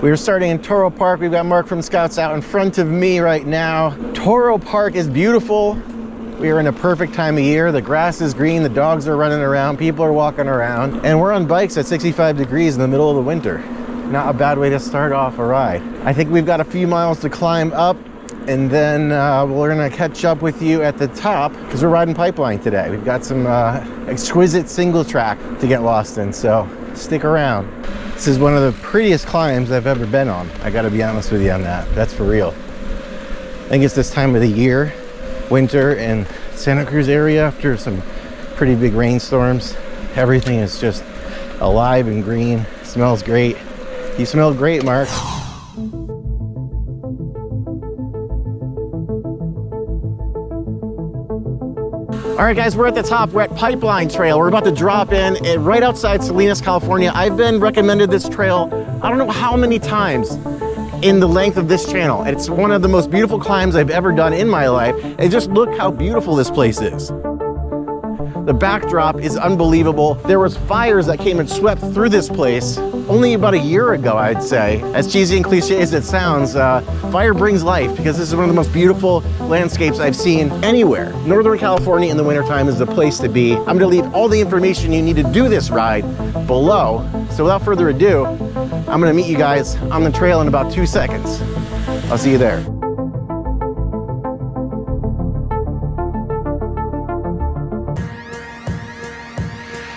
We are starting in Toro Park. We've got Mark from Scouts out in front of me right now. Toro Park is beautiful. We are in a perfect time of year. The grass is green, the dogs are running around, people are walking around, and we're on bikes at 65 degrees in the middle of the winter. Not a bad way to start off a ride. I think we've got a few miles to climb up, and then we're gonna catch up with you at the top because we're riding Pipeline today. We've got some exquisite single track to get lost in, so stick around. This is one of the prettiest climbs I've ever been on. I gotta be honest with you on that. That's for real. I think it's this time of the year, winter in Santa Cruz area after some pretty big rainstorms. Everything is just alive and green. Smells great. You smell great, Mark. All right, guys, we're at the top. We're at Pipeline Trail. We're about to drop in right outside Salinas, California. I've been recommended this trail, I don't know how many times in the length of this channel. It's one of the most beautiful climbs I've ever done in my life. And just look how beautiful this place is. The backdrop is unbelievable. There was fires that came and swept through this place only about a year ago, I'd say. As cheesy and cliche as it sounds, fire brings life because this is one of the most beautiful landscapes I've seen anywhere. Northern California in the wintertime is the place to be. I'm gonna leave all the information you need to do this ride below. So without further ado, I'm gonna meet you guys on the trail in about 2 seconds. I'll see you there.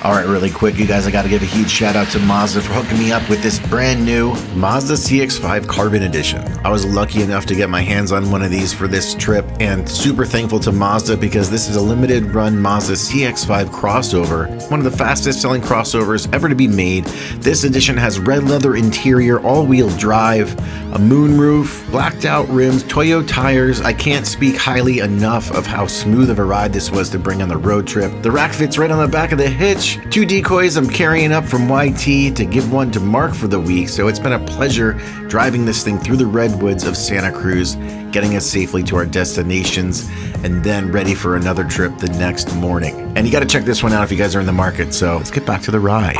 All right, really quick, you guys, I got to give a huge shout out to Mazda for hooking me up with this brand new Mazda CX-5 Carbon Edition. I was lucky enough to get my hands on one of these for this trip and super thankful to Mazda because this is a limited run Mazda CX-5 crossover, one of the fastest selling crossovers ever to be made. This edition has red leather interior, all-wheel drive, a moonroof, blacked out rims, Toyo tires. I can't speak highly enough of how smooth of a ride this was to bring on the road trip. The rack fits right on the back of the hitch. 2 decoys I'm carrying up from YT to give one to Mark for the week, so it's been a pleasure driving this thing through the redwoods of Santa Cruz, getting us safely to our destinations, and then ready for another trip the next morning. And you got to check this one out if you guys are in the market, so let's get back to the ride.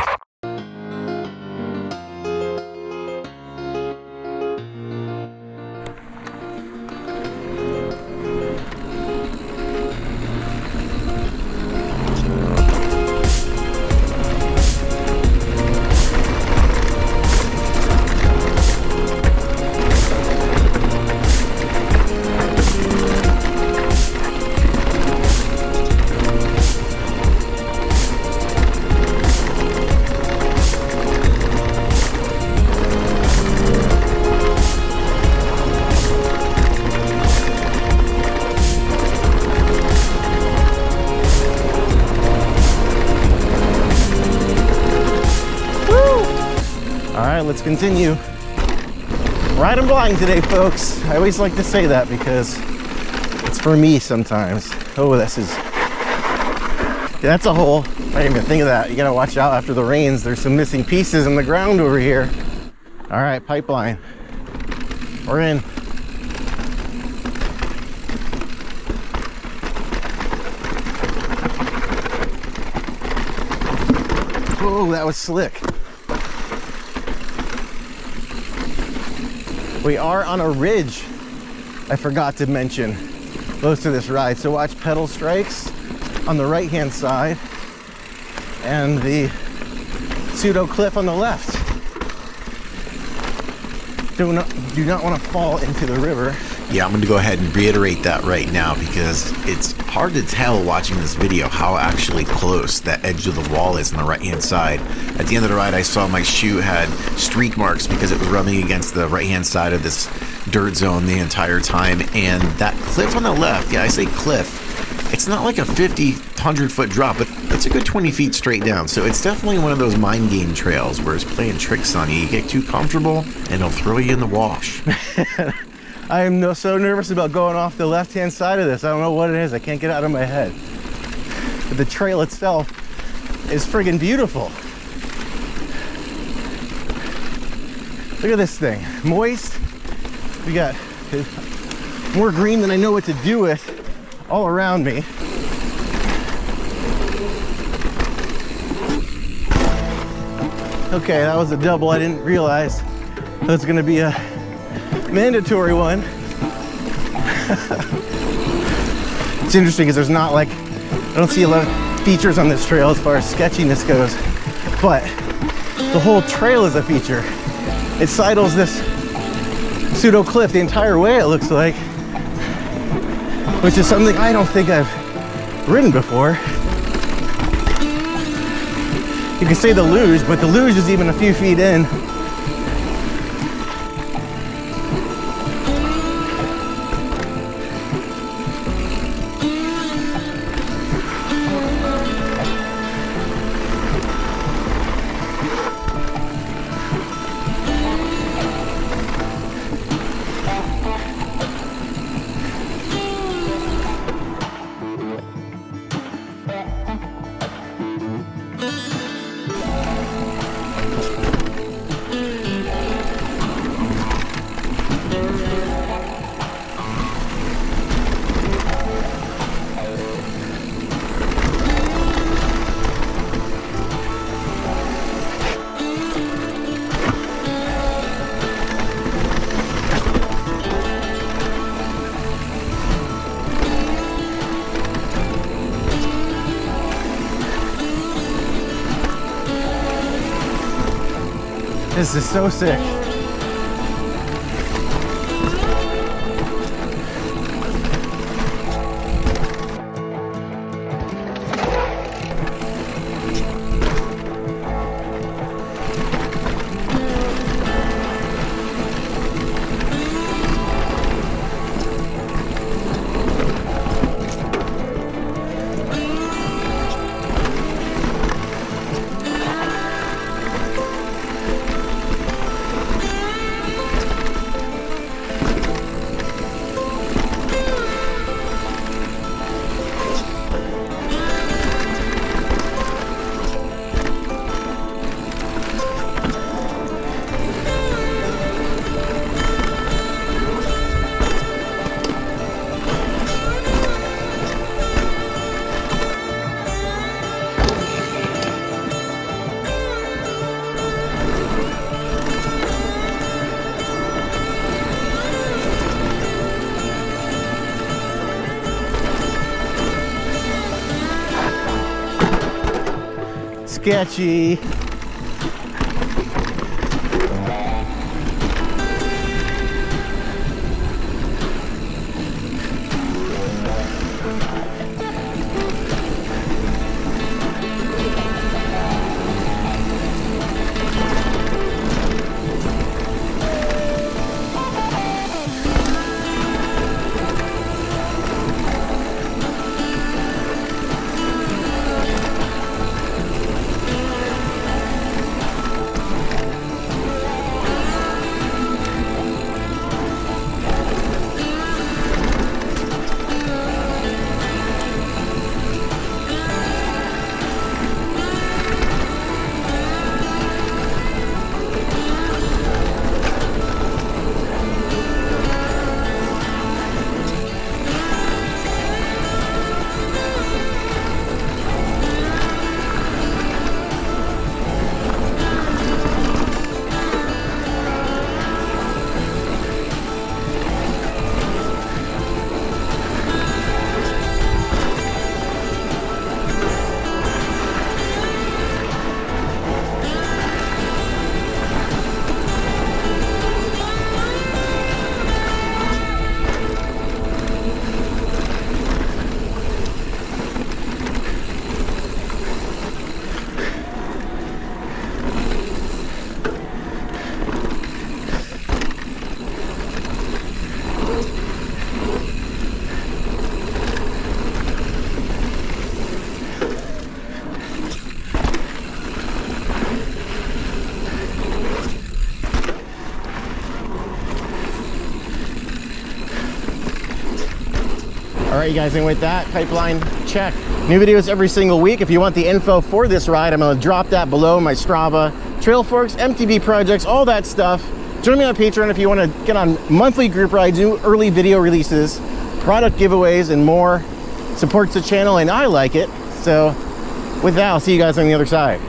Let's continue. Riding blind today, folks. I always like to say that because it's for me sometimes. Oh, that's a hole. I didn't even think of that. You gotta watch out after the rains. There's some missing pieces in the ground over here. All right, Pipeline. We're in. Oh, that was slick. We are on a ridge, I forgot to mention, close to this ride. So watch pedal strikes on the right-hand side and the pseudo cliff on the left. Do not want to fall into the river. Yeah, I'm going to go ahead and reiterate that right now because it's hard to tell watching this video how actually close that edge of the wall is on the right-hand side. At the end of the ride, I saw my shoe had streak marks because it was rubbing against the right-hand side of this dirt zone the entire time. And that cliff on the left, yeah, I say cliff, it's not like a 50, 100-foot drop, but it's a good 20 feet straight down. So it's definitely one of those mind game trails where it's playing tricks on you. You get too comfortable and it'll throw you in the wash. I am so nervous about going off the left-hand side of this. I don't know what it is. I can't get it out of my head. But the trail itself is friggin' beautiful. Look at this thing. Moist. We got more green than I know what to do with all around me. Okay, that was a double. I didn't realize That's gonna be a mandatory one. It's interesting because there's not like, I don't see a lot of features on this trail as far as sketchiness goes, but the whole trail is a feature. It sidles this pseudo cliff the entire way, it looks like, which is something I don't think I've ridden before. You can say the luge, but the luge is even a few feet in. This is so sick. Sketchy. All right, you guys, and with that, pipeline check. New videos every single week. If you want the info for this ride, I'm gonna drop that below my Strava. Trail Forks, MTB projects, all that stuff. Join me on Patreon if you wanna get on monthly group rides, new early video releases, product giveaways, and more. Supports the channel, and I like it. So with that, I'll see you guys on the other side.